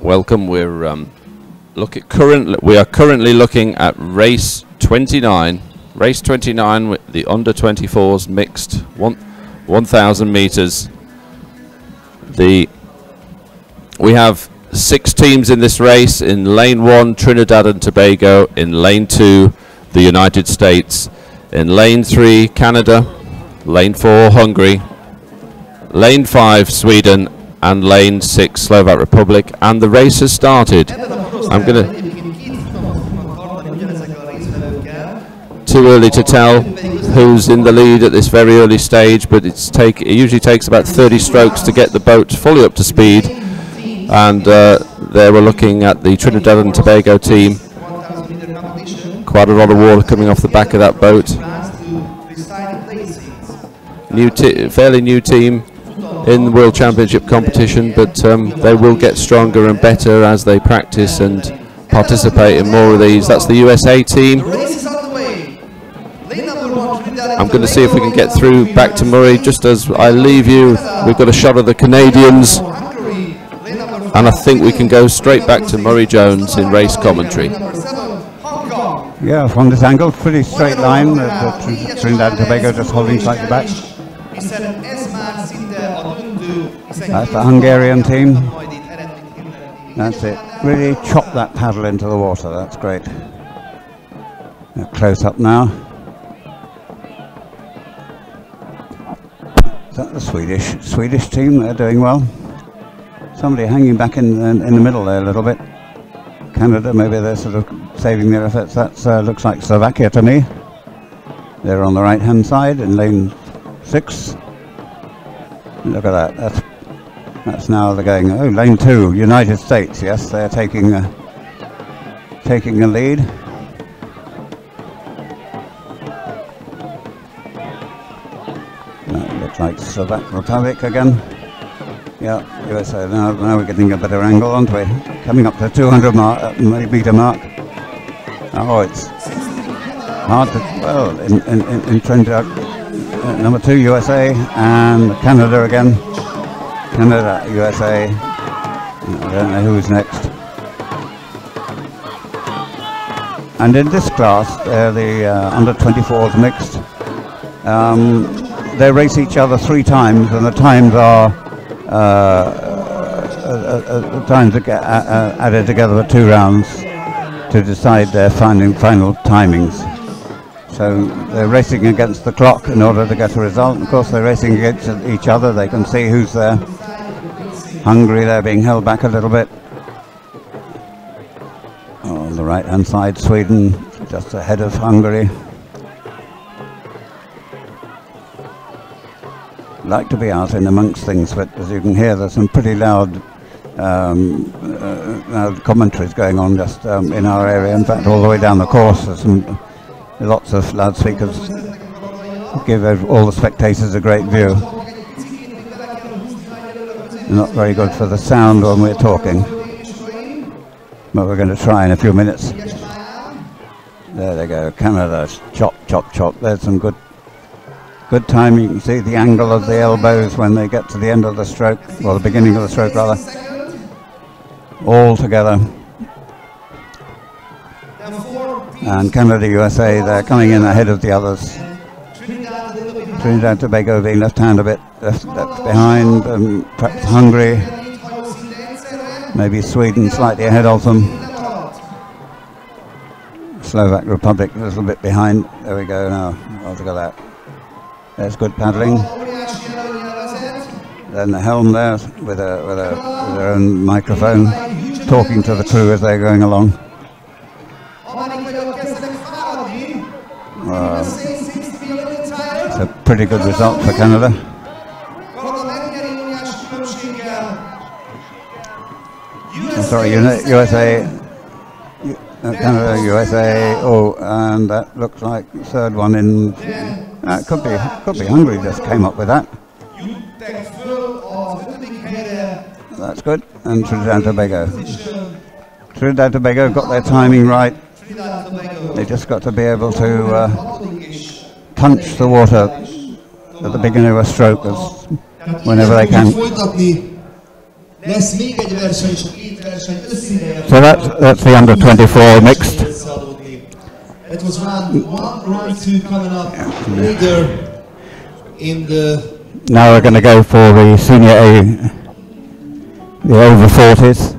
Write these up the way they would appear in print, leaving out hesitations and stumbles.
Welcome. We are currently looking at race 29. Race 29 with the under 24s mixed 1,000 meters. We have 6 teams in this race. In lane 1, Trinidad and Tobago. In lane 2, the United States. In lane 3, Canada. Lane 4, Hungary. Lane 5, Sweden. And lane 6, Slovak Republic. And the race has started. I'm going to... Too early to tell who's in the lead at this very early stage, but it usually takes about 30 strokes to get the boat fully up to speed. And there we're looking at the Trinidad and Tobago team. Quite a lot of water coming off the back of that boat. Fairly new team in the World Championship competition, but they will get stronger and better as they practice and participate in more of these. That's the USA team. I'm going to see if we can get through back to Murray. Just as I leave you, we've got a shot of the Canadians, and I think we can go straight back to Murray Jones in race commentary. Yeah, from this angle, pretty straight line. Trinidad and Tobago just holding slightly back. That's the Hungarian team. That's it. Really chop that paddle into the water. That's great. They're close up now. Is that the Swedish team? They're doing well. Somebody hanging back in the middle there a little bit. Canada, maybe they're sort of saving their efforts. That looks like Slovakia to me. They're on the right hand side in lane 6. Look at that. That's now they're going. Oh, lane 2, United States. Yes, they're taking a lead. That looks like Slovak Republic again. Yeah, USA. Now we're getting a better angle, aren't we? Coming up to the 200 meter mark. Oh, it's hard to. Well, in Trinidad, number 2 USA and Canada again. Canada, USA. I don't know who's next. And in this class, the under 24s mixed. They race each other 3 times, and the times are get added together for 2 rounds to decide their final timings. So they're racing against the clock in order to get a result. Of course, they're racing against each other. They can see who's there. Hungary, they're being held back a little bit. On the right-hand side, Sweden, just ahead of Hungary. Like to be out in amongst things, but as you can hear, there's some pretty loud commentaries going on just in our area. In fact, all the way down the course, there's lots of loudspeakers. Give all the spectators a great view. Not very good for the sound when we're talking, but we're going to try in a few minutes. There they go, Canada, chop, chop, chop. There's some good time. You can see the angle of the elbows when they get to the end of the stroke, well, the beginning of the stroke rather. All together. And Canada, USA, they're coming in ahead of the others. Trinidad and Tobago being left a bit left behind, perhaps Hungary, maybe Sweden slightly ahead of them. Slovak Republic a little bit behind. There we go now. Oh, look at that. There's good paddling. Then the helm there with their own microphone, talking to the crew as they're going along. It's a pretty good result for Canada. Sorry, USA. Canada, USA. Oh, and that looks like the 3rd one in. Could be Hungary just came up with that. That's good. And Trinidad and Tobago. Trinidad and Tobago got their timing right. They just got to be able to punch the water at the beginning of a stroke whenever they can. Lesz még egy verseny, csak 2 So that's the under 24 mixed. It was round 2 coming up later in the. Now we're going to go for the senior A, the over 40s.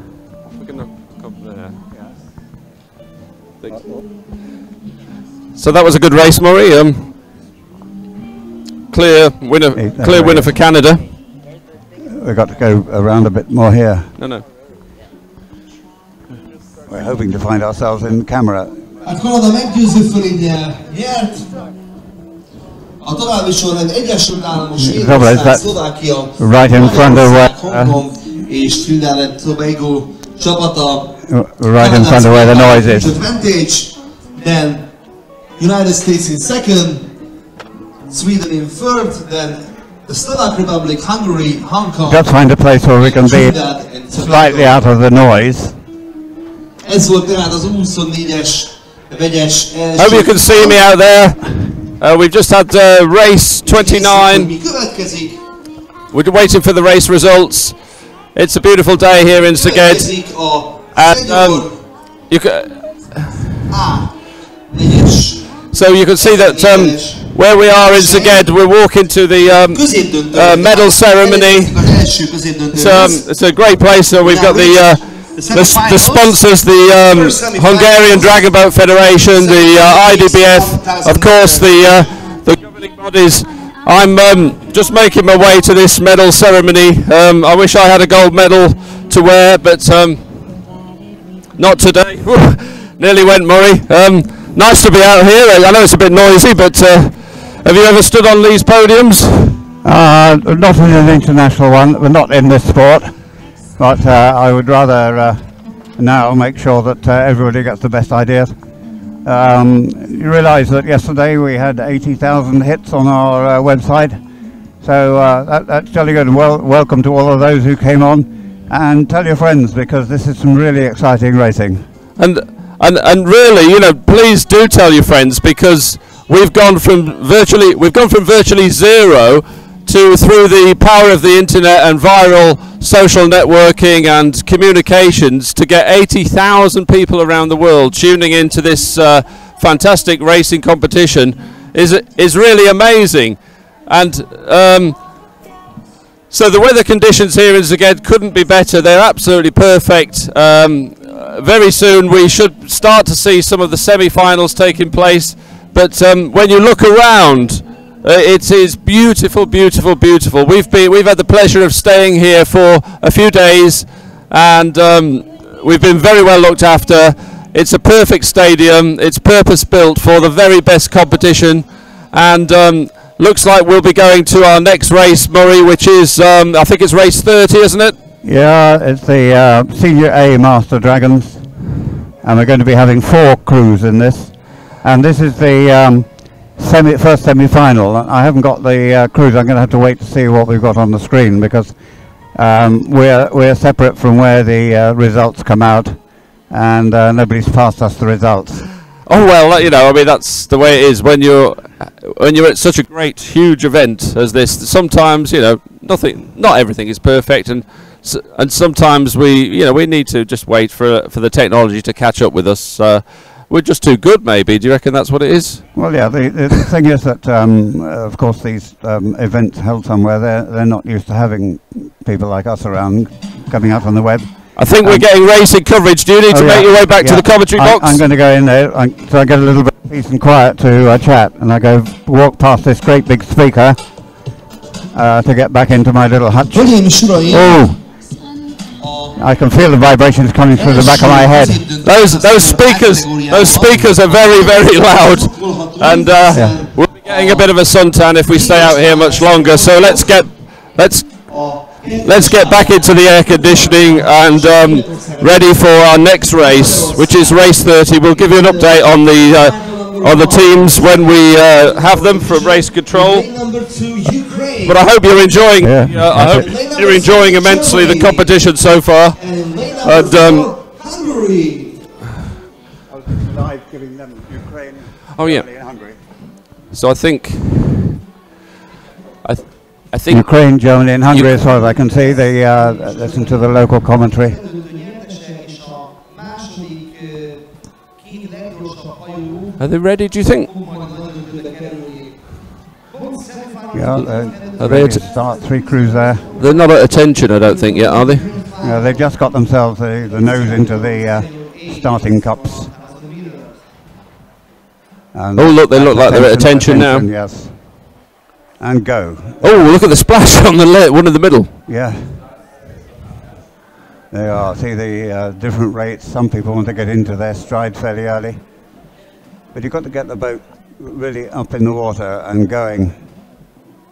So that was a good race, Murray. Clear winner for Canada. We've got to go around a bit more here. No. We're hoping to find ourselves in camera. Hát Kanada meggyőző fölényel nyert. A további sorrend Egyesült Államok, Svédország, Szlovákia, right in front of Hongkong és Trinidad and Tobago csapata. Right in front of where the noise is. Advantage, then United States in second, Sweden in third, then the Slovak Republic, Hungary, Hong Kong. Just find a place where we can be slightly out of the noise. Ez volt tehát az 24-es vegyes első. Hope you can see me out there. We've just had race 29. We're waiting for the race results. It's a beautiful day here in Szeged. And you can, so you can see that where we are in Szeged, we're walking to the medal ceremony. It's a great place. So we've got the sponsors, the Hungarian Dragon Boat Federation, the IDBF, of course the governing bodies. I'm just making my way to this medal ceremony. I wish I had a gold medal to wear, but not today. Nearly went, Murray. Nice to be out here. I know it's a bit noisy, but have you ever stood on these podiums? Not in an international one, but not in this sport. But I would rather now make sure that everybody gets the best ideas. You realise that yesterday we had 80,000 hits on our website, so that's jolly good. And welcome to all of those who came on, and tell your friends, because this is some really exciting racing. And really, you know, please do tell your friends, because we've gone from virtually zero to, through the power of the internet and viral social networking and communications, to get 80,000 people around the world tuning into this fantastic racing competition is really amazing. And so the weather conditions here in Szeged couldn't be better. They're absolutely perfect. Very soon we should start to see some of the semi-finals taking place, but when you look around, it is beautiful, beautiful, beautiful. We've had the pleasure of staying here for a few days, and we've been very well looked after. It's a perfect stadium. It's purpose built for the very best competition, and looks like we'll be going to our next race, Murray, which is I think it's race 30, isn't it? Yeah, it's the Senior A Master Dragons, and we're going to be having 4 crews in this, and this is the first semi-final. I haven't got the crews. I'm going to have to wait to see what we've got on the screen, because we're separate from where the results come out, and nobody's passed us the results. Oh well, you know, I mean, that's the way it is when you're at such a great, huge event as this. Sometimes, you know, not everything is perfect, and sometimes we need to just wait for the technology to catch up with us. We're just too good, maybe. Do you reckon that's what it is? Well, yeah. The thing is that, of course, these events held somewhere, they're not used to having people like us around coming out on the web. I think we're getting racing coverage. Do you need to make your way back to the commentary box? I'm going to go in there, so I get a little bit of peace and quiet to chat, and I walk past this great big speaker to get back into my little hutch. Oh! I can feel the vibrations coming through the back of my head. Those speakers are very, very loud, and we'll be getting a bit of a suntan if we stay out here much longer. So let's get back into the air conditioning and ready for our next race, which is race 30. We'll give you an update on the teams when we have them from race control. But I hope you're enjoying. I hope you're enjoying immensely the competition so far. And oh yeah. So I think Ukraine, Germany, and Hungary, as far as I can see. They listen to the local commentary. Are they ready, do you think? Yeah, they're ready to start. 3 crews there. They're not at attention, I don't think, yet, are they? Yeah, they've just got themselves the nose into the starting cups. And oh, look, they look like they're at attention now. Yes. And go. Oh, look at the splash on the one in the middle. Yeah. They are. See the different rates. Some people want to get into their stride fairly early. But you've got to get the boat really up in the water and going.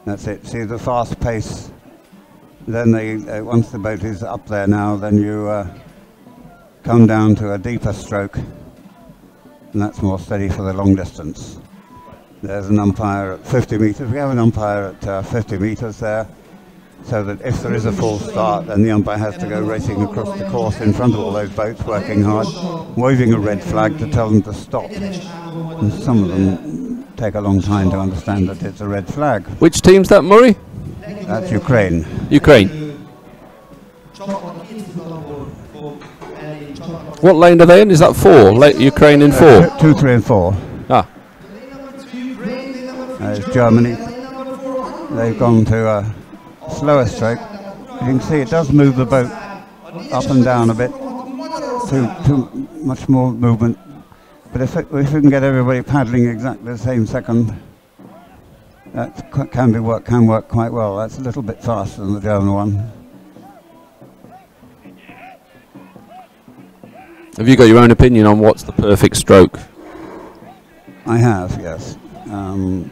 That's it. See the fast pace. Then once the boat is up there now, then you come down to a deeper stroke. And that's more steady for the long distance. There's an umpire at 50 metres. We have an umpire at 50 metres there, so that if there is a false start, then the umpire has to go racing across the course in front of all those boats, working hard, waving a red flag to tell them to stop. And some of them take a long time to understand that it's a red flag. Which team's that, Murray? That's Ukraine. Ukraine. What lane are they in? Is that 4? Ukraine in 4? 2, 3 and 4. Ah. There's Germany. They've gone to a slower stroke. You can see it does move the boat up and down a bit. Too much more movement. But if we can get everybody paddling exactly the same second, that can work quite well. That's a little bit faster than the German one. Have you got your own opinion on what's the perfect stroke? I have, yes. And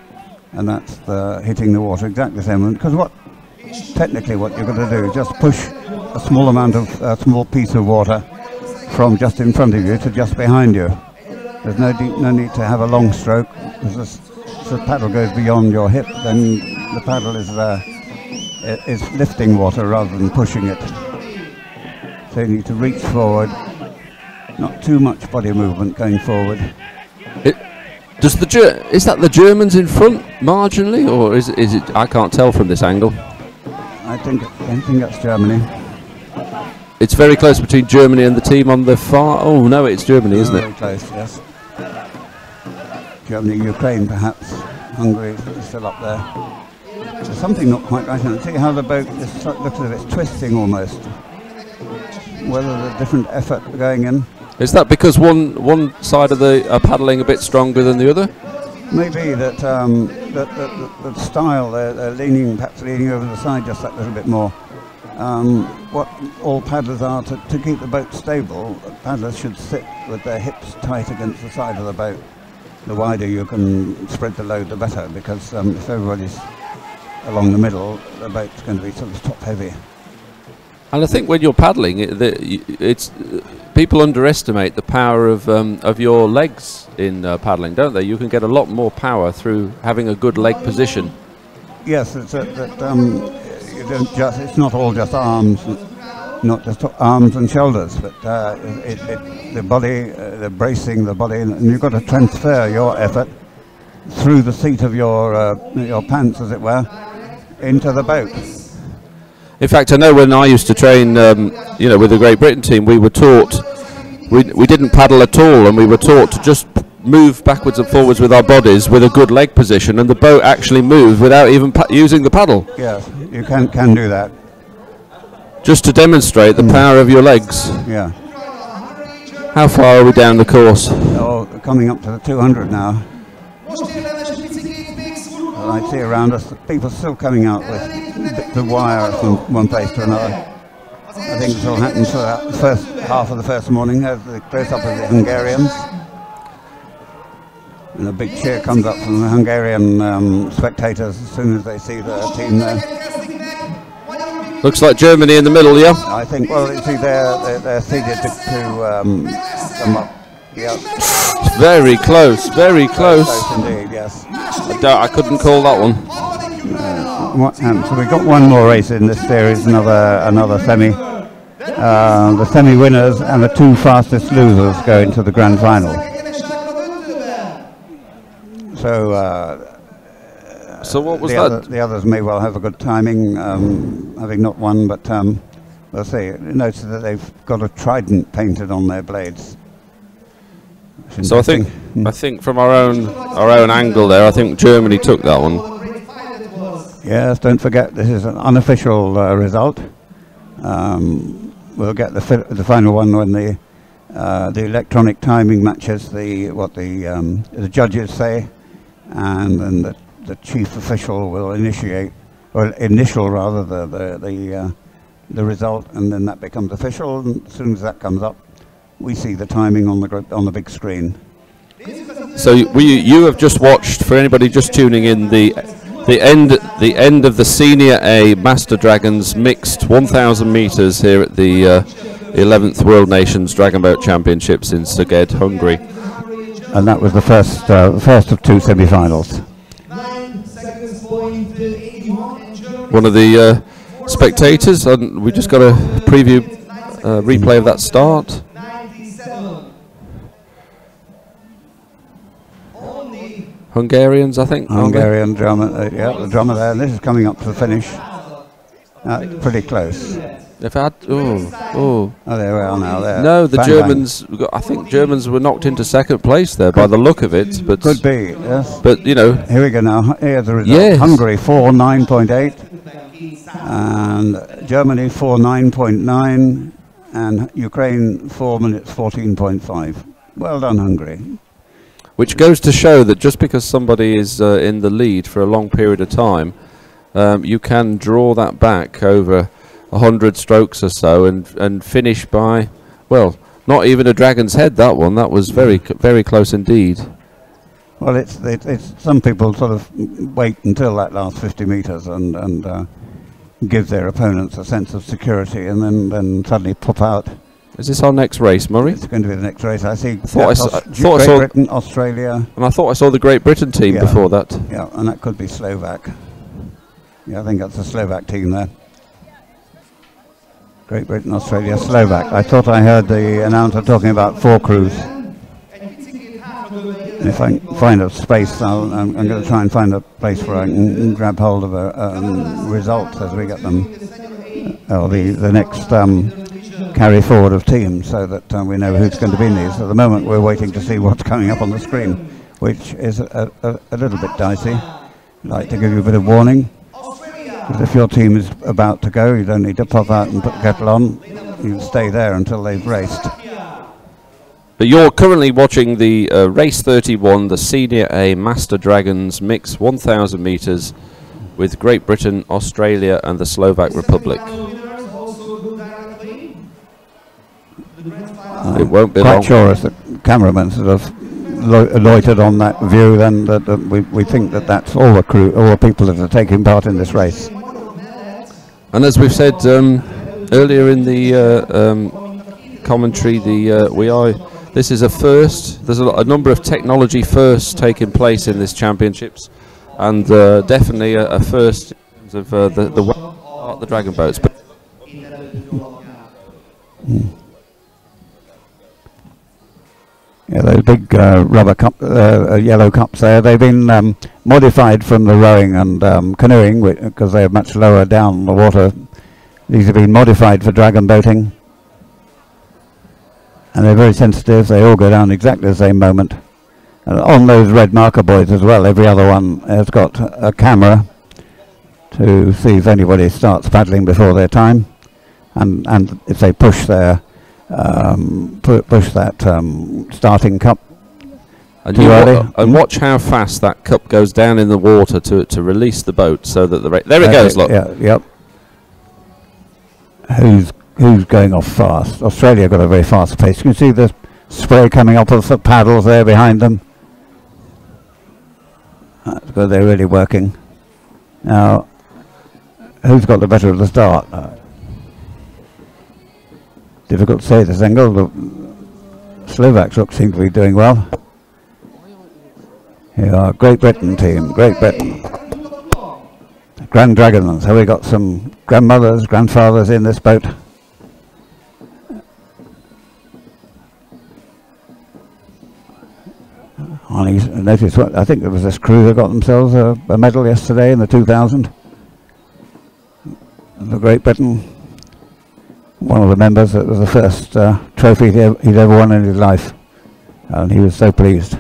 that's hitting the water exactly the same. Because technically what you're going to do is just push a small piece of water from just in front of you to just behind you. There's no need to have a long stroke. Because the paddle goes beyond your hip, then the paddle is lifting water rather than pushing it. So you need to reach forward. Not too much body movement going forward. Is that the Germans in front marginally, or is it? I can't tell from this angle. I think that's Germany. It's very close between Germany and the team on the far. Oh no, it's Germany, isn't it? Very close, yes. Germany, Ukraine, perhaps. Hungary is still up there. There's something not quite right. See how the boat looks as if it's twisting almost. Whether there's different effort going in. Is that because one side of the are paddling a bit stronger than the other? Maybe that the style they're perhaps leaning over the side just that little bit more. What all paddlers are to keep the boat stable, paddlers should sit with their hips tight against the side of the boat. The wider you can spread the load, the better, because if everybody's along the middle, the boat's going to be sort of top heavy. And I think when you're paddling, it's people underestimate the power of your legs in paddling, don't they? You can get a lot more power through having a good leg position. Yes, it's it's not all just arms, not just arms and shoulders, but the body, the bracing the body, and you've got to transfer your effort through the seat of your pants, as it were, into the boat. In fact, I know when I used to train, with the Great Britain team, we were taught, we didn't paddle at all, and we were taught to just move backwards and forwards with our bodies with a good leg position, and the boat actually moved without even using the paddle. Yes, you can do that. Just to demonstrate the power of your legs. Yeah. How far are we down the course? Oh, coming up to the 200 now. I see around us people still coming out with bits of wire from one place to another. I think this will happen for the first half of the first morning as the close-up of the Hungarians. And a big cheer comes up from the Hungarian spectators as soon as they see the team there. Looks like Germany in the middle, yeah? I think, well, you see they're seated to come up. Yeah. Very close, very close. Close indeed, yes. I couldn't call that one. So we've got one more race in this series, another semi. The semi-winners and the 2 fastest losers go into the grand final. So what was that? The others may well have a good timing, having not won, but we'll see. Notice that they've got a trident painted on their blades. So I think from our own angle there, I think Germany took that one. Yes, don't forget this is an unofficial result. We'll get the final one when the electronic timing matches what the judges say, and then the chief official will initial rather the result, and then that becomes official. And as soon as that comes up, we see the timing on the big screen. So you have just watched, for anybody just tuning in, the end of the Senior A Master Dragons mixed 1,000 meters here at the 11th World Nations Dragon Boat Championships in Szeged, Hungary. And that was the first of two semi-finals. One of the spectators, and we just got a replay of that start. Hungarians, I think. Hungarian drummer, yeah, the drummer there. And this is coming up to the finish. Pretty close. If I had, oh, there we are now. There. No, the Germans. I think Germans were knocked into second place there by the look of it. But could be, yes. But you know, here we go now. Here's the result. Yes. Hungary 4:9.8, and Germany 4:9.9, and Ukraine 4 minutes 14.5. Well done, Hungary. Which goes to show that just because somebody is in the lead for a long period of time, you can draw that back over 100 strokes or so and finish by, well, not even a dragon's head. That one, that was very close indeed. Well, it's some people sort of wait until that last 50 meters and give their opponents a sense of security, and then suddenly pop out. Is this our next race, Murray? It's going to be the next race. I see. Great Britain, Australia, and I thought I saw the Great Britain team before that. Yeah, and that could be Slovak. Yeah, I think that's the Slovak team there. Great Britain, Australia, Slovak. I thought I heard the announcer talking about 4 crews. And if I find a space, I'm going to try and find a place where I can grab hold of results as we get them, or the next carry forward of teams, so that we know who's going to be in these. At the moment, we're waiting to see what's coming up on the screen, which is a little bit dicey. I'd like to give you a bit of warning. If your team is about to go, you don't need to pop out and put the kettle on. You stay there until they've raced. But you're currently watching the race 31, the Senior A Master Dragons mix 1,000 meters with Great Britain, Australia, and the Slovak Republic. It won't be long. Quite sure as the cameraman sort of loitered on that view, then that we think that that's all the crew, all the people that are taking part in this race. And as we've said earlier in the commentary, this is a first. There's a number of technology firsts taking place in this championships, and definitely a first in terms of the dragon boats. Yeah, those big rubber yellow cups there, they've been modified from the rowing and canoeing because they're much lower down the water. These have been modified for dragon boating, and they're very sensitive. They all go down exactly the same moment. And on those red marker buoys as well, every other one has got a camera to see if anybody starts paddling before their time, and if they push their push that starting cup too early. And watch how fast that cup goes down in the water to release the boat, so that there it goes. Look. Yeah, yep. Who's going off fast? Australia got a very fast pace. You can see the spray coming up of the paddles there behind them. That's good. They're really working. Now, who's got the better of the start? Difficult to say this angle. The Slovaks seem to be doing well. Here are Great Britain team. Great Britain. Grand Dragons. Have we got some grandmothers, grandfathers in this boat? Notice what I think there was this crew that got themselves a medal yesterday in the 2000. The Great Britain. One of the members, that was the first trophy he'd ever won in his life. and he was so pleased.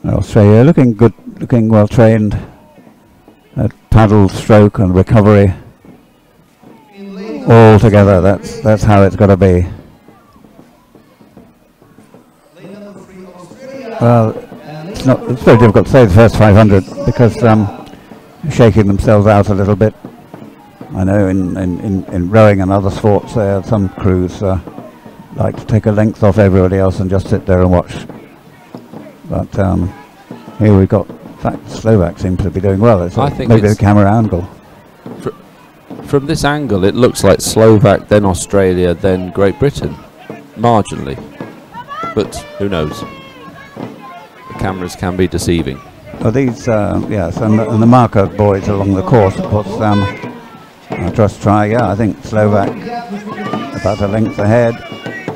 Australia looking good, looking well trained at paddle, stroke and recovery all together. That's how it's got to be. Well, it's very difficult to say the first 500 because shaking themselves out a little bit. I know in rowing and other sports some crews like to take a length off everybody else and just sit there and watch. But here we've got, in fact, Slovak seems to be doing well. I think maybe the camera angle. From this angle, it looks like Slovak, then Australia, then Great Britain, marginally. But who knows? The cameras can be deceiving. Well, these, yes, and the marker boys along the course, of course, I'll just try, yeah, I think Slovak about a length ahead,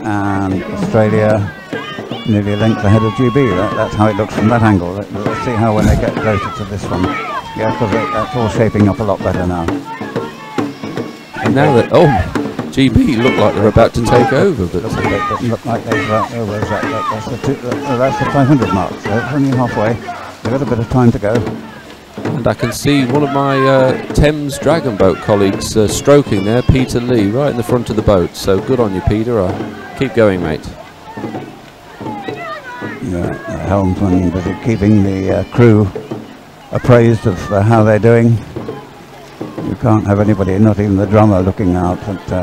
and Australia nearly a length ahead of GB. That's how it looks from that angle. Let's see how when they get closer to this one. Yeah, because that's all shaping up a lot better now. And now that, GB look like they're about to take over, but it doesn't look like they've over. That's the 500 mark. So it's only halfway. They've got a bit of time to go. And I can see one of my Thames Dragon Boat colleagues stroking there, Peter Lee, right in the front of the boat. So good on you, Peter. Keep going, mate. Yeah, the helmsman busy keeping the crew appraised of how they're doing. You can't have anybody, not even the drummer, looking out at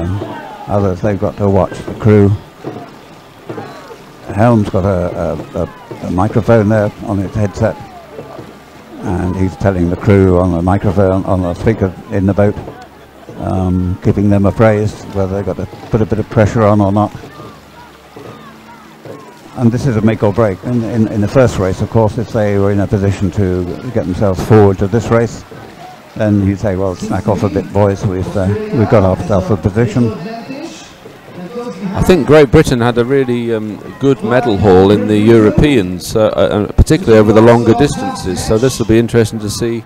others. They've got to watch the crew. The helm's got a microphone there on its headset, and he's telling the crew on the microphone, on the speaker in the boat, keeping them appraised, whether they've got to put a bit of pressure on or not. And this is a make or break. In the first race, of course, if they were in a position to get themselves forward to this race, then you say, well, snack off a bit, boys, we've got ourselves a position. I think Great Britain had a really good medal haul in the Europeans, particularly over the longer distances, so this will be interesting to see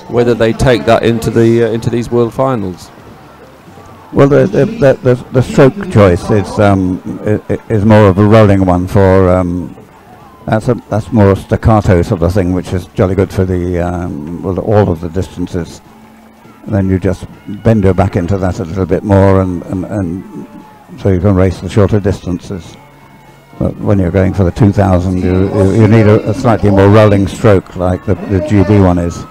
whether they take that into these World Finals. Well, the stroke choice is more of a rolling one for that's more a staccato sort of thing, which is jolly good for the all of the distances. And then you just bend your back into that a little bit more, and so you can race the shorter distances. But when you're going for the 2000, you need a slightly more rolling stroke, like the GB one is.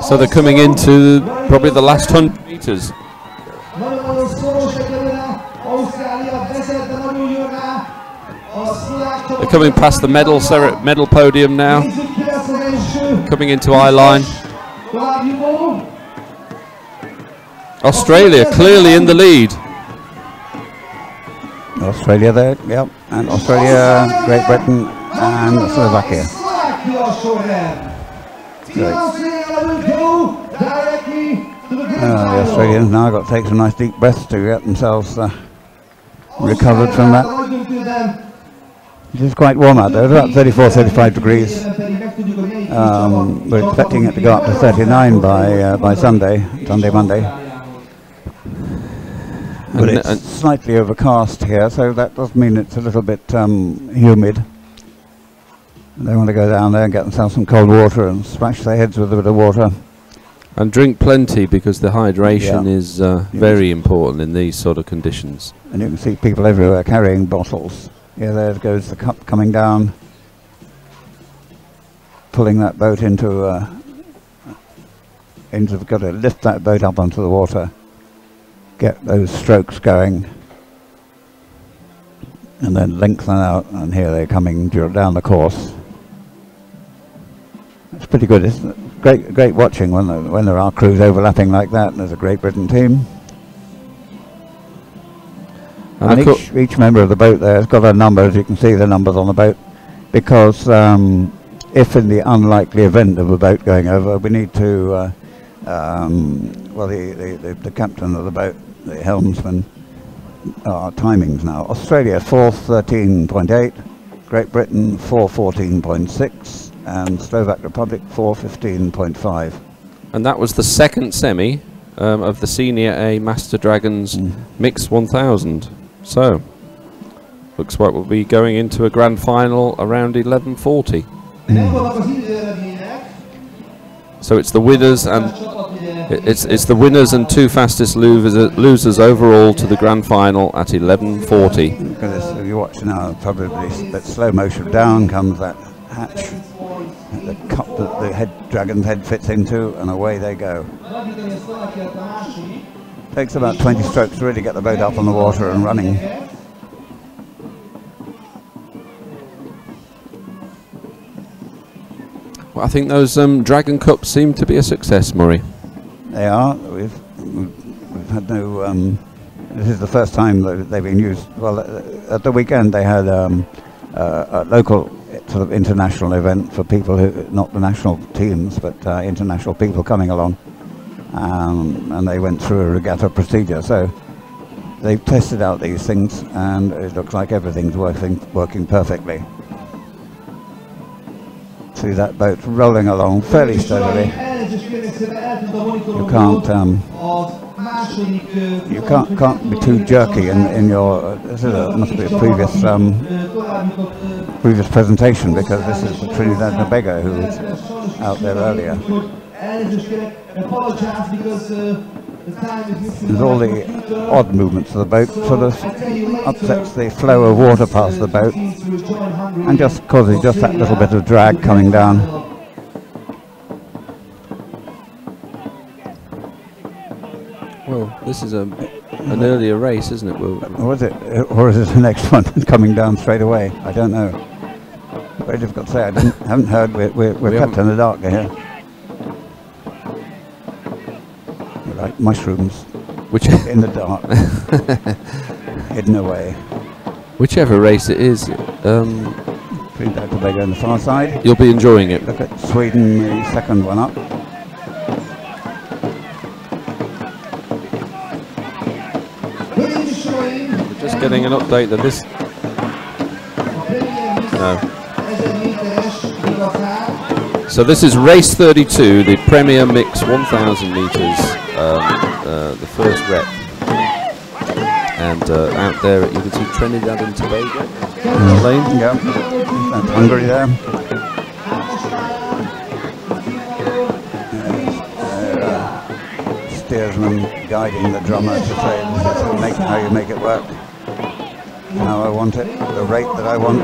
So they're coming into probably the last 100 meters. They're coming past the medal podium now. Coming into eye line. Australia clearly in the lead. Australia there, yep, and Australia, Great Britain, and Slovakia. The Australians now got to take some nice deep breaths to get themselves recovered from that. It is quite warm out there, it's about 34, 35 degrees. We're expecting it to go up to 39 by Sunday, Monday. But it's slightly overcast here, so that does mean it's a little bit humid. They want to go down there and get themselves some cold water and splash their heads with a bit of water. And drink plenty, because the hydration is very important in these sort of conditions. And you can see people everywhere carrying bottles. Yeah, there goes the cup coming down, pulling that boat into got to lift that boat up onto the water, get those strokes going, and then lengthen out, and here they're coming down the course. It's pretty good, isn't it? Great watching when there are crews overlapping like that, and there's a Great Britain team. And each member of the boat there has got a number, as you can see the numbers on the boat, because if in the unlikely event of a boat going over, we need to, well, the captain of the boat, the helmsman, timings now. Australia 4:13.8, Great Britain 4:14.6, and Slovak Republic 4:15.5. And that was the second semi. of the Senior A Master Dragons Mix 1000. So, looks like we'll be going into a grand final around 11:40. So it's the winners and it's the winners and 2 fastest losers overall to the grand final at 11:40. If you watch now, probably that slow motion down comes that hatch, the cup that the dragon's head fits into, and away they go. Takes about 20 strokes to really get the boat up on the water and running. Well, I think those Dragon Cups seem to be a success, Murray. They are. We've had no. This is the first time that they've been used. Well, at the weekend they had a local sort of international event for people who, not the national teams, but international people coming along, and they went through a regatta procedure. So they've tested out these things, and it looks like everything's working perfectly. See that boat rolling along fairly steadily. You can't be too jerky in your. This must be a previous presentation, because this is the Trinidad and Tobago who was out there earlier. There's all the odd movements of the boat, sort of upsets the flow of water past the boat, and just causes just that little bit of drag coming down. Well, this is an earlier race, isn't it? Was it, or is it the next one coming down straight away? I don't know. Very difficult to say. I haven't heard. We're kept in the dark here. Like mushrooms, in the dark, hidden away. Whichever race it is, Trinidad and Tobago on the far side. You'll be enjoying it. Look at Sweden, the second one up. We're just getting an update that this. No. So this is race 32, the Premier Mix 1000 meters. The first rep, and out there you can see Trinidad and Tobago. Yeah, that's Hungary there. Steersman guiding the drummer to say this is how you make it work, how I want it, the rate that I want.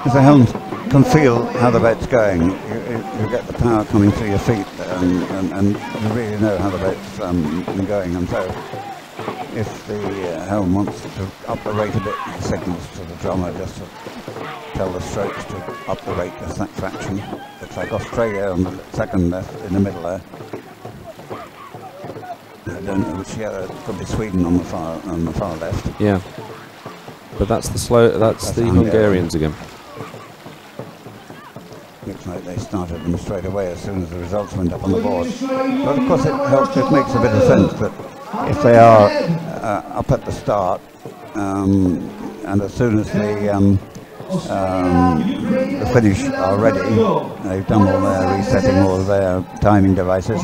If the helm can feel how the boat's going, you get the power coming through your feet, and you really know how the boat's going. And so, if the helm wants to up the rate a bit, it signals to the drummer just to tell the strokes to up the rate just that fraction. Looks like Australia on the second left, in the middle there. I don't know which other. It could be Sweden on the far left. Yeah, but that's the Hungarians again. Looks like they started them straight away as soon as the results went up on the board. But of course it makes a bit of sense that if they are up at the start, and as soon as the finish are ready, they've done all their resetting, all of their timing devices,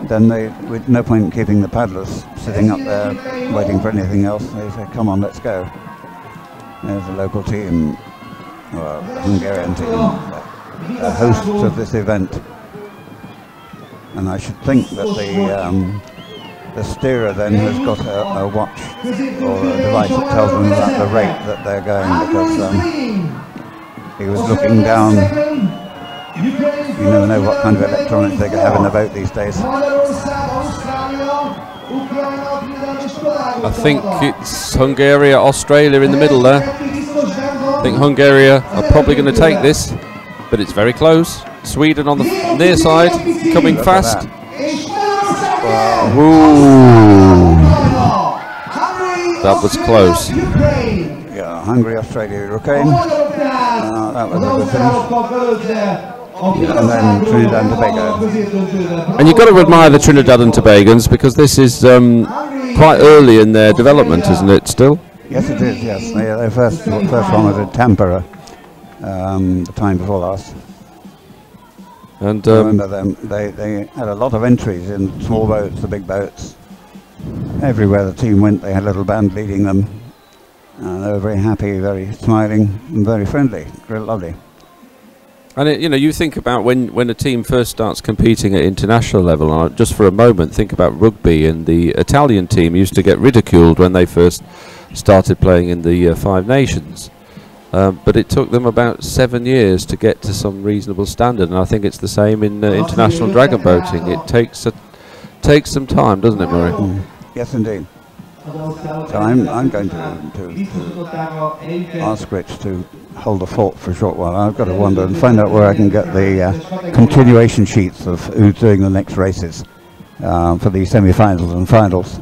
then with no point in keeping the paddlers sitting up there waiting for anything else. They say, come on, let's go. There's a local team, or a Hungarian team, hosts of this event, and I should think that the steerer then has got a watch or a device that tells them about the rate that they're going, because he was looking down. You never know what kind of electronics they have in the boat these days. I think it's Hungary, Australia in the middle there. I think Hungary are probably going to take this, but it's very close. Sweden on the near side, coming fast. Ooh. That was close. Yeah, Hungary, Australia, Ukraine. That was a good finish. And then Trinidad and Tobago. And you've got to admire the Trinidad and Tobagans, because this is quite early in their development, isn't it, still? Yes, it is, yes. Their first one was at Tampere, the time before last. And I remember them. They had a lot of entries in small boats, the big boats. Everywhere the team went, they had a little band leading them. And they were very happy, very smiling, and very friendly. Really lovely. And it, you know, you think about when a team first starts competing at international level, and just for a moment think about rugby, and the Italian team used to get ridiculed when they first started playing in the Five Nations. But it took them about 7 years to get to some reasonable standard, and I think it's the same in international dragon boating. It takes some time, doesn't it, Murray? Mm. Yes, indeed. So I'm going to ask Rich to hold the fort for a short while. I've got to wander and find out where I can get the continuation sheets of who's doing the next races for the semi-finals and finals.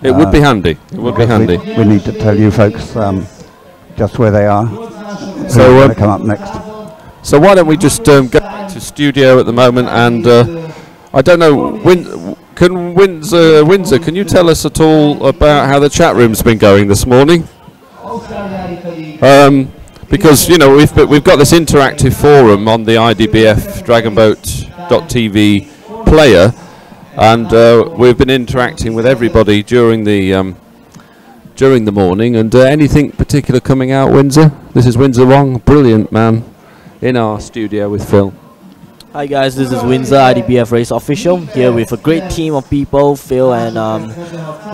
It would be handy. It would be handy. We need to tell you folks just where they are. So going to come up next. So why don't we just go back to studio at the moment, and I don't know, Windsor, can you tell us at all about how the chat room's been going this morning? Because you know we've got this interactive forum on the IDBF Dragonboat.tv player, and we've been interacting with everybody during the morning. And anything particular coming out, Windsor? This is Windsor Wong, brilliant man, in our studio with Phil. Hi guys, this is Windsor, IDBF Race Official, here with a great team of people, Phil and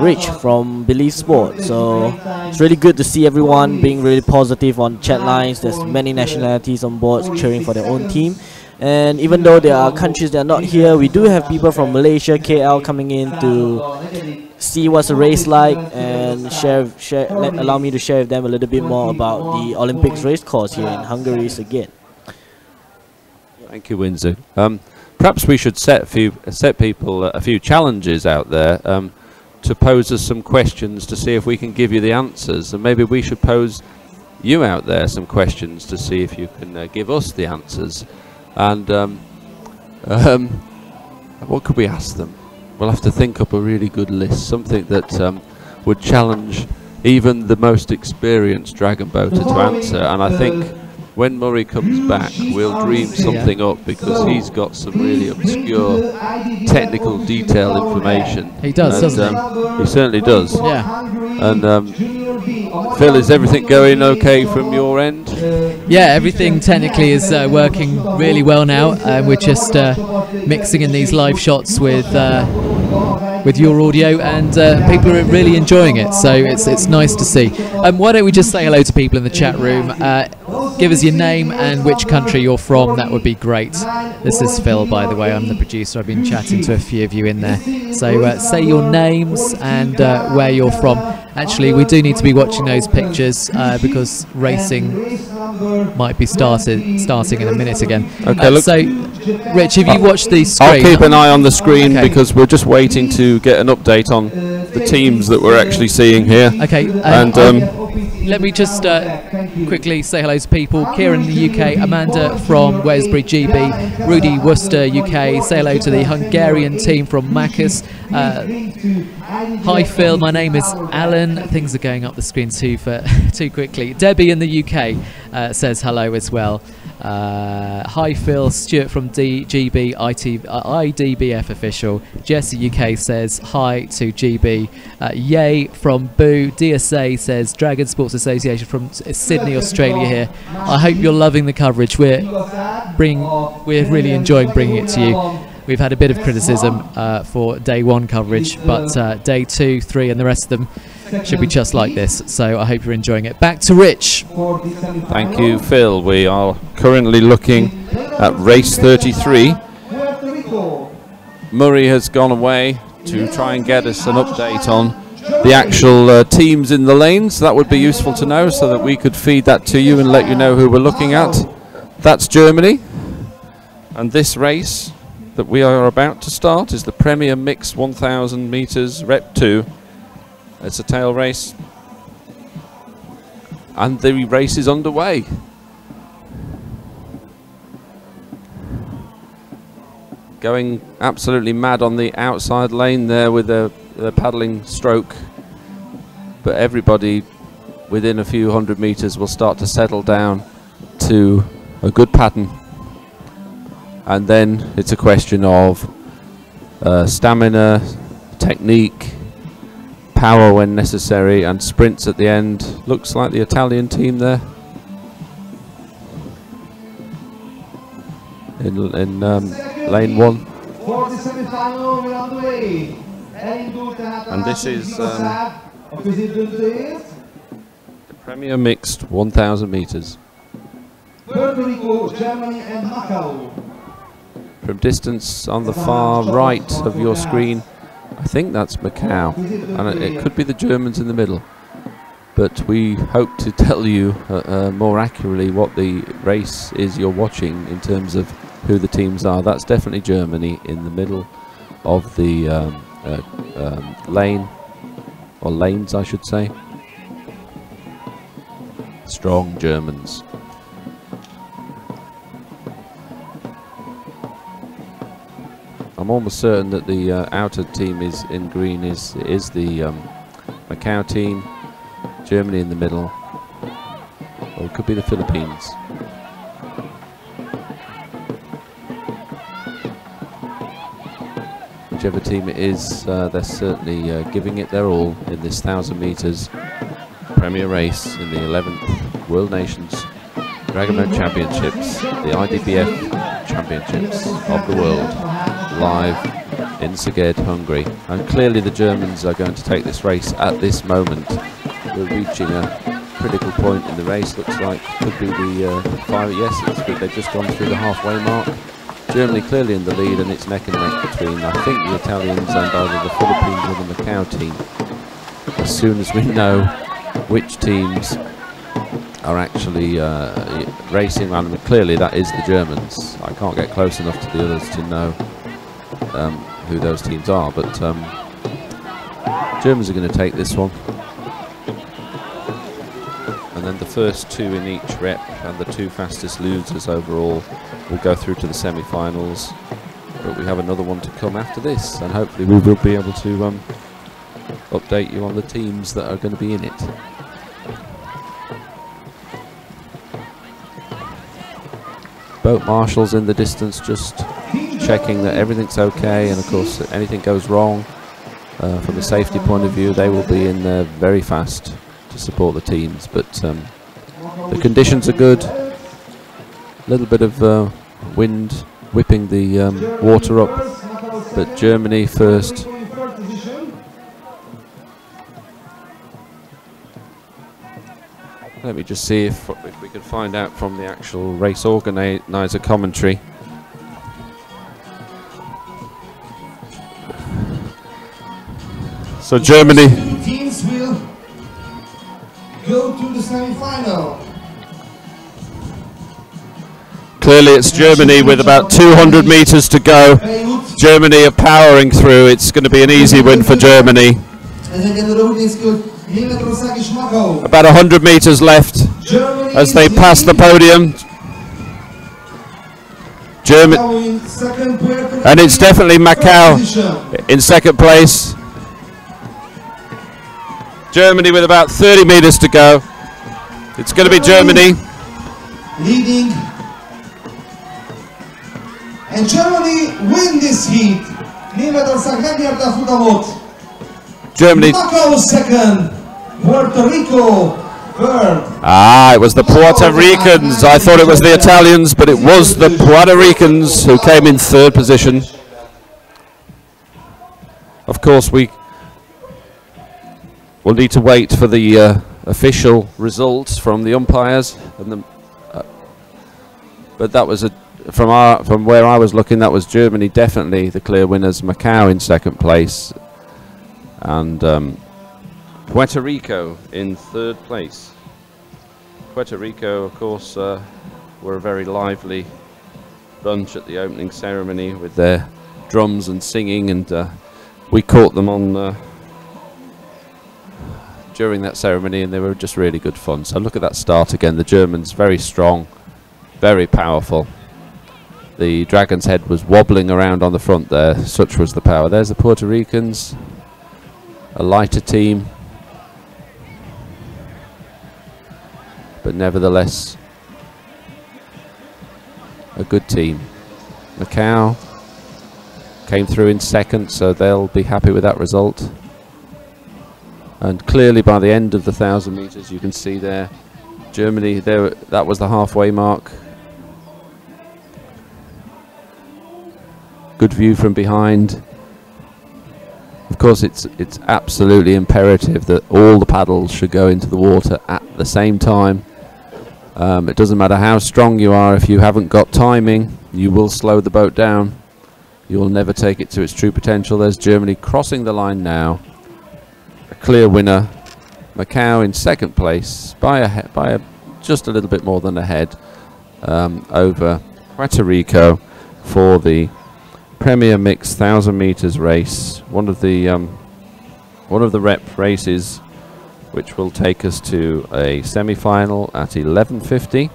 Rich from Believe Sport. So it's really good to see everyone being really positive on chat lines. There's many nationalities on board cheering for their own team. And even though there are countries that are not here, we do have people from Malaysia, KL coming in to see what's a race like and allow me to share with them a little bit more about the Olympics race course here in Hungary again. Thank you, Windsor. Perhaps we should set people a few challenges out there to pose us some questions to see if we can give you the answers, and maybe we should pose you out there some questions to see if you can give us the answers. And what could we ask them? We'll have to think up a really good list, something that would challenge even the most experienced dragon boater to answer. And I think when Murray comes back, we'll dream something up, because he's got some really obscure technical detail information. He does, doesn't he? He certainly does. Yeah. And Phil, is everything going okay from your end? Yeah, everything technically is working really well now. We're just mixing in these live shots with your audio, and people are really enjoying it, so it's nice to see. Why don't we just say hello to people in the chat room? Give us your name and which country you're from, that would be great. This is Phil, by the way, I'm the producer. I've been chatting to a few of you in there. So say your names and where you're from. Actually, we do need to be watching those pictures because racing might be starting in a minute again. Okay, look. So, Rich, have you watched the screen? I'll keep an eye on the screen, because we're just waiting to get an update on the teams that we're actually seeing here. Okay, and let me just quickly say hello to people. Kieran in the UK, Amanda from Wesbury GB, Rudy Worcester UK. Say hello to the Hungarian team from Macus. Hi Phil, my name is Alan. Things are going up the screen too quickly. Debbie in the UK says hello as well. Hi Phil, Stuart from IDBF Official. Jesse UK says hi to GB. Yay from Boo. DSA says Dragon Sports Association from Sydney, Australia here. I hope you're loving the coverage. We're really enjoying bringing it to you. We've had a bit of criticism for day one coverage, but day 2, 3 and the rest of them should be just like this, so I hope you're enjoying it. Back to Rich. Thank you, Phil. We are currently looking at race 33. Murray has gone away to try and get us an update on the actual teams in the lanes. That would be useful to know, so that we could feed that to you and let you know who we're looking at. That's Germany, and this race that we are about to start is the Premier Mix 1000 meters Rep 2. It's a tail race, and the race is underway. Going absolutely mad on the outside lane there with the paddling stroke, but everybody within a few hundred meters will start to settle down to a good pattern. and then it's a question of stamina, technique, power when necessary, and sprints at the end. Looks like the Italian team there in lane 1. And this is the Premier Mixed 1,000 meters. Puerto Rico, Germany and Macau. From distance on the far right of your screen, I think that's Macau, and it could be the Germans in the middle. But we hope to tell you more accurately what the race is you're watching in terms of who the teams are. That's definitely Germany in the middle of the lane, or lanes I should say. Strong Germans. I'm almost certain that the outer team is in green is the Macau team, Germany in the middle, or it could be the Philippines. Whichever team it is, they're certainly giving it their all in this 1,000 meters premier race in the 11th World Nations Dragon Boat Championships, the IDBF Championships of the world, live in Szeged, Hungary. And clearly the Germans are going to take this race at this moment. We're reaching a critical point in the race, looks like. Could be the yes, they've just gone through the halfway mark. Germany clearly in the lead, and it's neck and neck between, I think, the Italians and either the Philippines or the Macau team. As soon as we know which teams are actually racing around them, clearly that is the Germans. I can't get close enough to the others to know who those teams are, but Germans are going to take this one. And then the first two in each rep and the two fastest losers overall will go through to the semi-finals. But we have another one to come after this, and hopefully we will be able to update you on the teams that are going to be in it. Boat marshals in the distance just checking that everything's okay, and of course if anything goes wrong from a safety point of view, they will be in there very fast to support the teams. But the conditions are good. A little bit of wind whipping the water up, but Germany first. Let me just see if we can find out from the actual race organizer commentary. So Germany teams will go to the semi-final. Clearly it's Germany with about 200 meters to go. Germany are powering through. It's going to be an easy win for Germany. About 100 meters left as they pass the podium. And it's definitely Macau in second place. Germany with about 30 meters to go. It's going to be Germany leading, and Germany win this heat. Németország megnyerte a futamot. Germany. Macau second, Puerto Rico third. Ah, it was the Puerto Ricans. I thought it was the Italians, but it was the Puerto Ricans who came in third position. Of course, we'll need to wait for the official results from the umpires, and but that was from where I was looking, that was Germany definitely the clear winners. Macau in second place, and Puerto Rico in third place. Puerto Rico, of course, were a very lively bunch at the opening ceremony with their drums and singing, and we caught them on during that ceremony, and they were just really good fun. So look at that start again. The Germans very strong, very powerful. The Dragon's Head was wobbling around on the front there, such was the power. There's the Puerto Ricans, a lighter team, but nevertheless a good team. Macau came through in second, so they'll be happy with that result. And clearly by the end of the 1,000 meters, you can see there, Germany, there, that was the halfway mark. Good view from behind. Of course, it's absolutely imperative that all the paddles should go into the water at the same time. It doesn't matter how strong you are, if you haven't got timing, you will slow the boat down. You will never take it to its true potential. There's Germany crossing the line now. A clear winner. Macau in second place by just a little bit more than a head over Puerto Rico for the Premier Mixed 1,000 meters race. One of the rep races, which will take us to a semi-final at 11:50,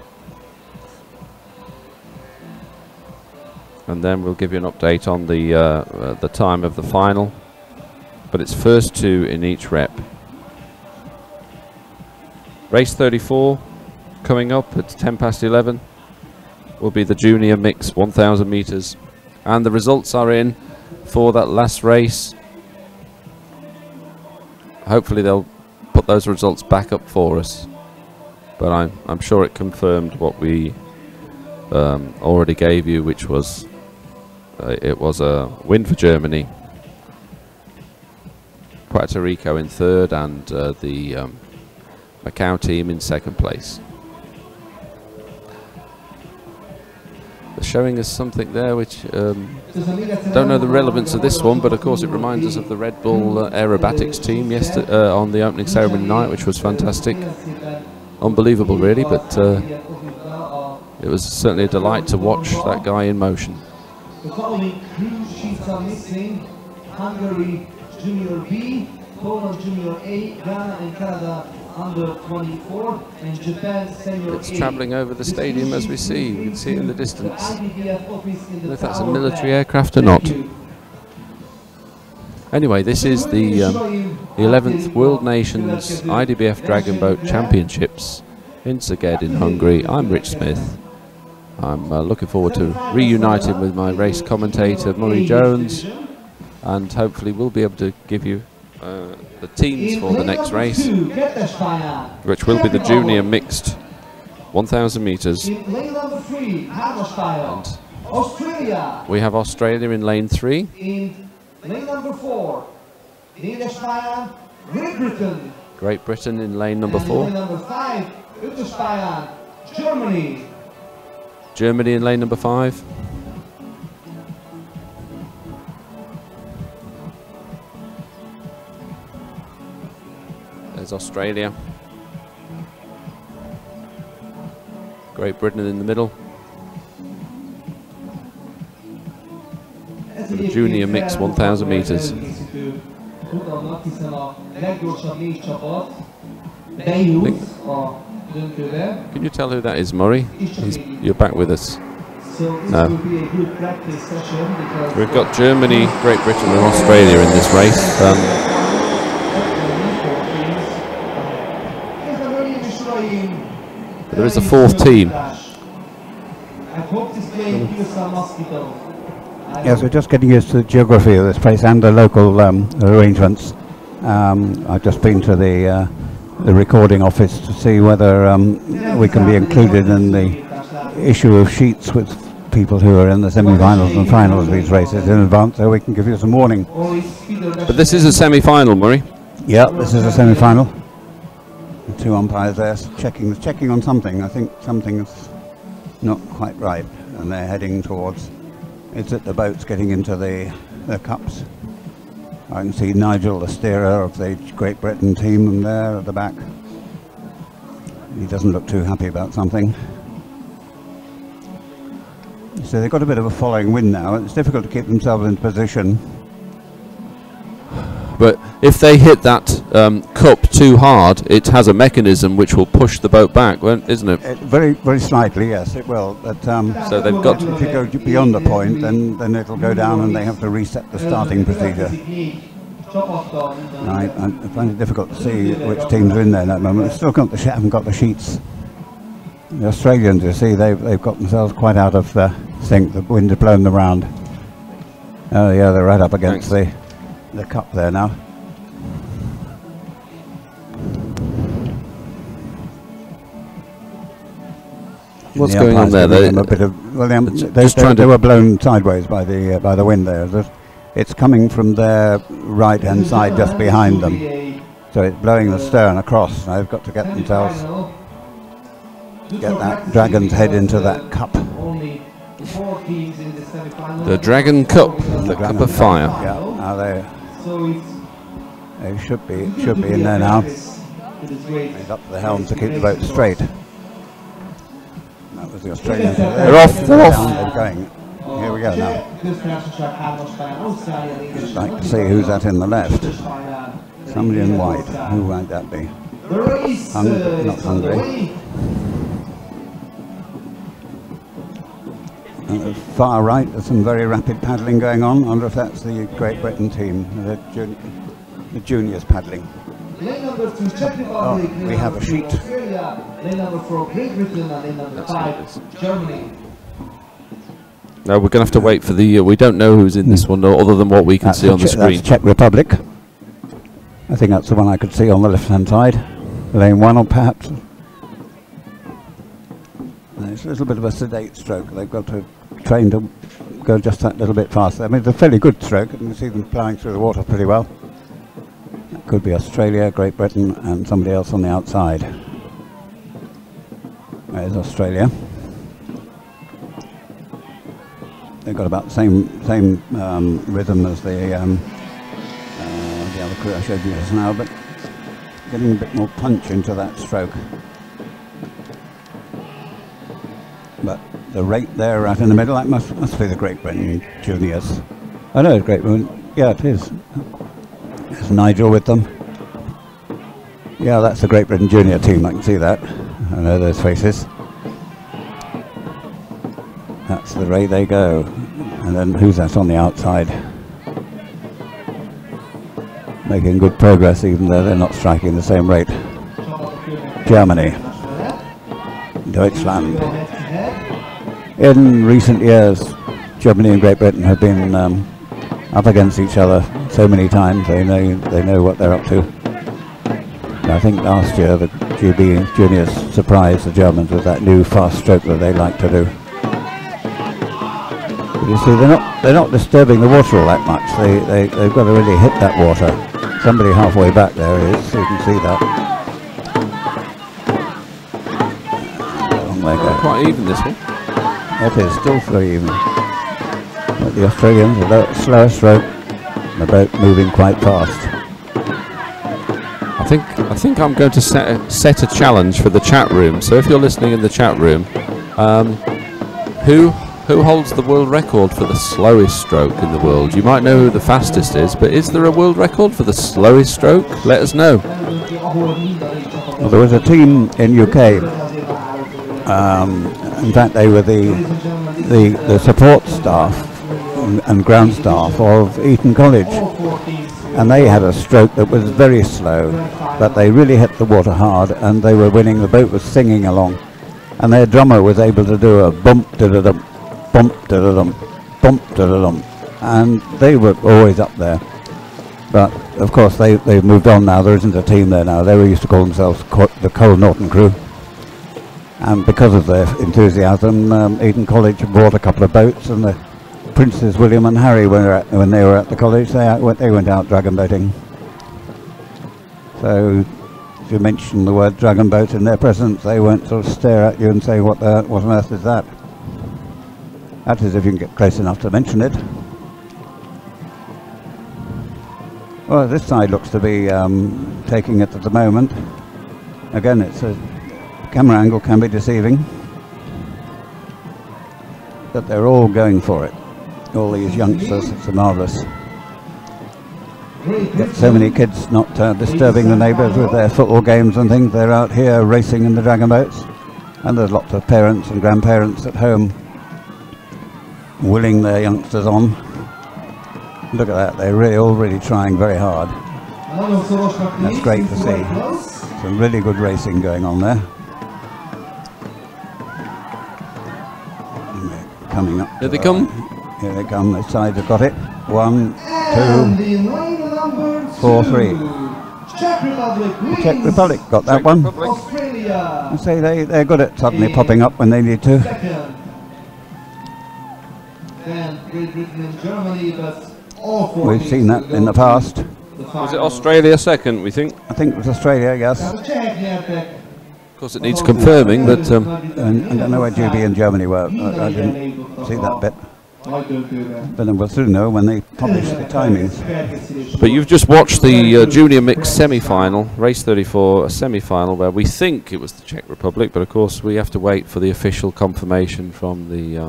and then we'll give you an update on the time of the final. But it's first two in each rep. Race 34 coming up at 11:10 will be the junior mix 1,000 meters, and the results are in for that last race. Hopefully they'll put those results back up for us, but I'm sure it confirmed what we already gave you, which was it was a win for Germany, Puerto Rico in third, and the Macau team in second place. They're showing us something there which don't know the relevance of this one, but of course it reminds us of the Red Bull aerobatics team yesterday on the opening ceremony night, which was fantastic, unbelievable really, but it was certainly a delight to watch that guy in motion. The following cruise sheets are missing: Hungary Junior B, Poland Junior A, Ghana and Canada under 24, and Japan Senior A. It's travelling over the stadium as we see. You can see it in the distance. IDBF office in the If that's a military aircraft or not. Anyway, this is the 11th World Nations IDBF Dragon Boat Championships in Szeged in Hungary. I'm Rich Smith. I'm looking forward to reuniting with my race commentator Murray Jones, and hopefully we'll be able to give you the teams for the next race, which will be the junior mixed 1,000 meters. And we have Australia in lane 3. In lane number 4, Great Britain in lane number 4. lane number 5, Germany. Germany in lane number 5. There's Australia. Great Britain in the middle. For the junior mix 1,000 meters. Can you tell who that is, Murray? You're back with us. No. We've got Germany, Great Britain and Australia in this race. There is a fourth team. Yes, we're just getting used to the geography of this place and the local arrangements. I've just been to the recording office to see whether we can be included in the issue of sheets with people who are in the semi-finals and finals of these races in advance, so we can give you some warning. But this is a semi-final, Murray. Yeah, this is a semi-final. The two umpires there checking on something. I think something's not quite right, and they're heading towards. It's at the boats getting into the cups. I can see Nigel, the steerer of the Great Britain team, there at the back. He doesn't look too happy about something. So they've got a bit of a following wind now. It's difficult to keep themselves in position. But if they hit that cup too hard, it has a mechanism which will push the boat back, isn't it? Very, very slightly, yes, it will. But so they've got if you go beyond the point, then it'll go down, and they have to reset the starting procedure. I find it difficult to see which teams are in there at that moment. We've still haven't got the sheets The Australians, you see, they've got themselves quite out of sync. The wind has blown them round. Oh yeah, they're right up against the cup there now. What's going on there? They were blown sideways by the wind there. It's coming from their right hand side, just behind them. So it's blowing the stern across. They've got to get themselves, get that dragon's head into that cup. The Dragon Cup, the Cup of Fire. Yeah, now they should be in there now. He's up to the helm to keep the boat straight. That was the Australians. They're off. They're off. They're going. Here we go now. Just like to see who's that in the left. Somebody in white. Who might that be? Not Hungary. And at the far right, there's some very rapid paddling going on. I wonder if that's the Great Britain team, the juniors paddling. Oh, we have a sheet. No, we're going to have to wait for the... we don't know who's in this one, other than what we can see on the screen. That's Czech Republic. I think that's the one I could see on the left-hand side. Lane 1, or perhaps... It's a little bit of a sedate stroke. They've got to train to go just that little bit faster. I mean, it's a fairly good stroke. You can see them ploughing through the water pretty well. That could be Australia, Great Britain, and somebody else on the outside. There's Australia. They've got about the same rhythm as the other crew I showed you just now, but getting a bit more punch into that stroke. But the rate there right in the middle, that must be the Great Britain juniors. I know it's Great Britain. Yeah, it is. There's Nigel with them. Yeah, that's the Great Britain junior team. I can see that. I know those faces. That's the way they go. And then who's that on the outside? Making good progress, even though they're not striking the same rate. Germany. Deutschland. In recent years, Germany and Great Britain have been up against each other so many times. They know what they're up to. I think last year the GB juniors surprised the Germans with that new fast stroke that they like to do. But you see, they're not disturbing the water all that much. They've got to really hit that water. Somebody halfway back there is, so you can see that. Long way go. Quite even this one. It is still very even. But the Australians, a slower stroke, and the boat moving quite fast. I think I'm going to set a challenge for the chat room. So if you're listening in the chat room, who holds the world record for the slowest stroke in the world? You might know who the fastest is, but is there a world record for the slowest stroke? Let us know. Well, there was a team in UK. In fact, they were the support staff and ground staff of Eton College, and they had a stroke that was very slow, but they really hit the water hard, and they were winning. The boat was singing along, and their drummer was able to do a bump da-da-dum, bump da-da-dum, bump da-da-dum, and they were always up there. But of course they've moved on now. There isn't a team there now. They were used to call themselves the Cole Norton crew. And because of their enthusiasm, Eton College bought a couple of boats, and the Princes William and Harry, when they were at the college, they went out dragon boating. So if you mention the word dragon boat in their presence, they won't sort of stare at you and say, what on earth is that? That is if you can get close enough to mention it. Well, this side looks to be taking it at the moment. Again, it's a camera angle can be deceiving, but they're all going for it. All these youngsters, it's marvellous. Get so many kids not disturbing the neighbours with their football games and things. They're out here racing in the dragon boats, and there's lots of parents and grandparents at home willing their youngsters on. Look at that, they're really trying very hard. That's great to see. Some really good racing going on there. coming up. Here they come. Here they come. This side have got it. 1, 2, And in lane number 4, 2, 3. Czech Republic wins. Czech Republic got that one. Australia. I say they're good at suddenly popping up when they need to. Second. Then Great Britain and Germany, but all four We've teams seen that will go in the to past. the Was it final. Australia second, we think? I think it was Australia, yes. The Czech Jacek. Of course, it needs confirming, but And I don't know where GB and Germany were. I didn't see that bit. But then we'll soon know when they publish the timings. but you've just watched the junior mixed semi-final, race 34, a semi-final where we think it was the Czech Republic, but of course we have to wait for the official confirmation from the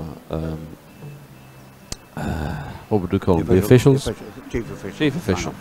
what would we call them? The officials? Chief official. Chief official.